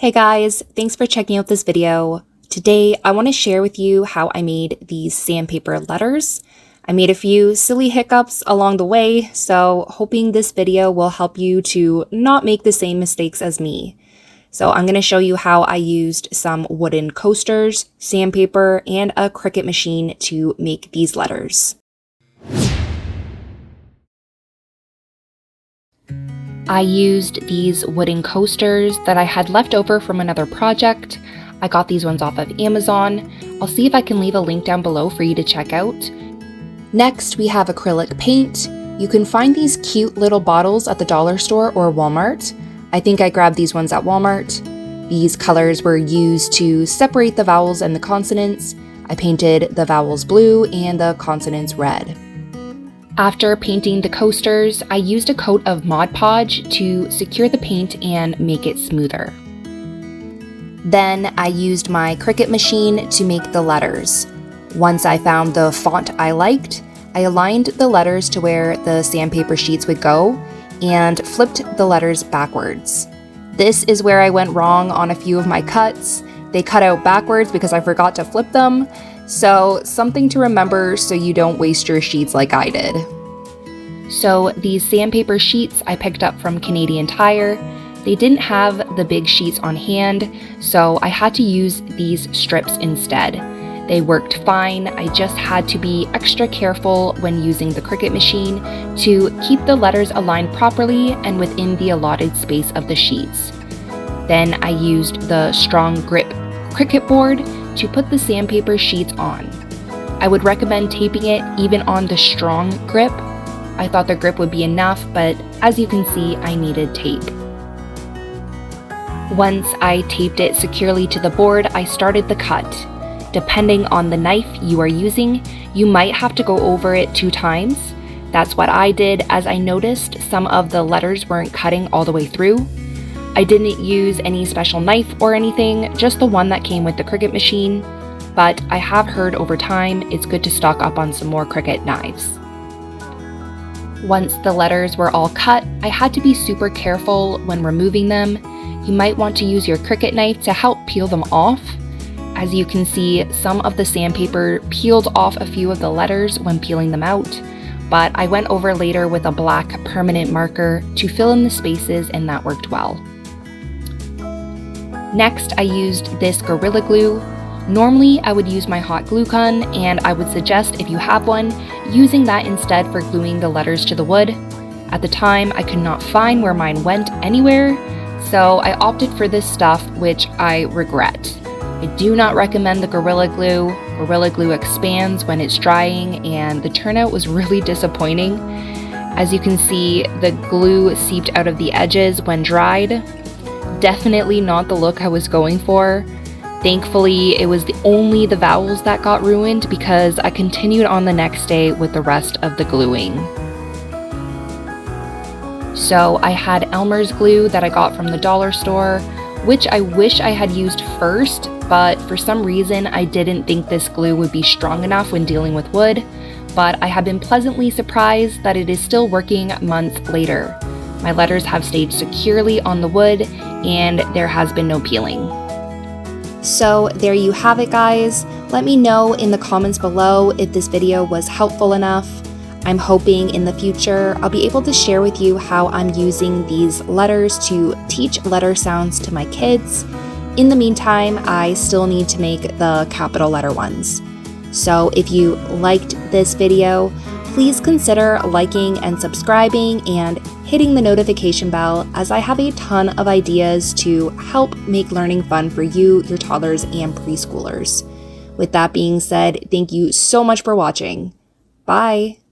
Hey guys, thanks for checking out this video. Today, I want to share with you how I made these sandpaper letters. I made a few silly hiccups along the way, so hoping this video will help you to not make the same mistakes as me. So I'm going to show you how I used some wooden coasters, sandpaper, and a Cricut machine to make these letters. I used these wooden coasters that I had left over from another project. I got these ones off of Amazon. I'll see if I can leave a link down below for you to check out. Next, we have acrylic paint. You can find these cute little bottles at the dollar store or Walmart. I think I grabbed these ones at Walmart. These colors were used to separate the vowels and the consonants. I painted the vowels blue and the consonants red. After painting the coasters, I used a coat of Mod Podge to secure the paint and make it smoother. Then I used my Cricut machine to make the letters. Once I found the font I liked, I aligned the letters to where the sandpaper sheets would go and flipped the letters backwards. This is where I went wrong on a few of my cuts. They cut out backwards because I forgot to flip them. So something to remember so you don't waste your sheets like I did. So these sandpaper sheets I picked up from Canadian Tire. They didn't have the big sheets on hand, so I had to use these strips instead. They worked fine. I just had to be extra careful when using the Cricut machine to keep the letters aligned properly and within the allotted space of the sheets. Then I used the strong grip Cricut board to put the sandpaper sheets on. I would recommend taping it even on the strong grip. I thought the grip would be enough, but as you can see, I needed tape. Once I taped it securely to the board, I started the cut. Depending on the knife you are using, you might have to go over it 2 times. That's what I did, as I noticed some of the letters weren't cutting all the way through. I didn't use any special knife or anything, just the one that came with the Cricut machine, but I have heard over time it's good to stock up on some more Cricut knives. Once the letters were all cut, I had to be super careful when removing them. You might want to use your Cricut knife to help peel them off. As you can see, some of the sandpaper peeled off a few of the letters when peeling them out, but I went over later with a black permanent marker to fill in the spaces, and that worked well. Next, I used this Gorilla Glue. Normally, I would use my hot glue gun, and I would suggest, if you have one, using that instead for gluing the letters to the wood. At the time, I could not find where mine went anywhere, so I opted for this stuff, which I regret. I do not recommend the Gorilla Glue. Gorilla Glue expands when it's drying, and the turnout was really disappointing. As you can see, the glue seeped out of the edges when dried. Definitely not the look I was going for. Thankfully, it was only the vowels that got ruined because I continued on the next day with the rest of the gluing. So I had Elmer's glue that I got from the dollar store, which I wish I had used first, but for some reason I didn't think this glue would be strong enough when dealing with wood, but I have been pleasantly surprised that it is still working months later. My letters have stayed securely on the wood, and there has been no peeling. So there you have it, guys. Let me know in the comments below if this video was helpful enough. I'm hoping in the future I'll be able to share with you how I'm using these letters to teach letter sounds to my kids. In the meantime, I still need to make the capital letter ones. So if you liked this video, please consider liking and subscribing and hitting the notification bell, as I have a ton of ideas to help make learning fun for you, your toddlers, and preschoolers. With that being said, thank you so much for watching. Bye!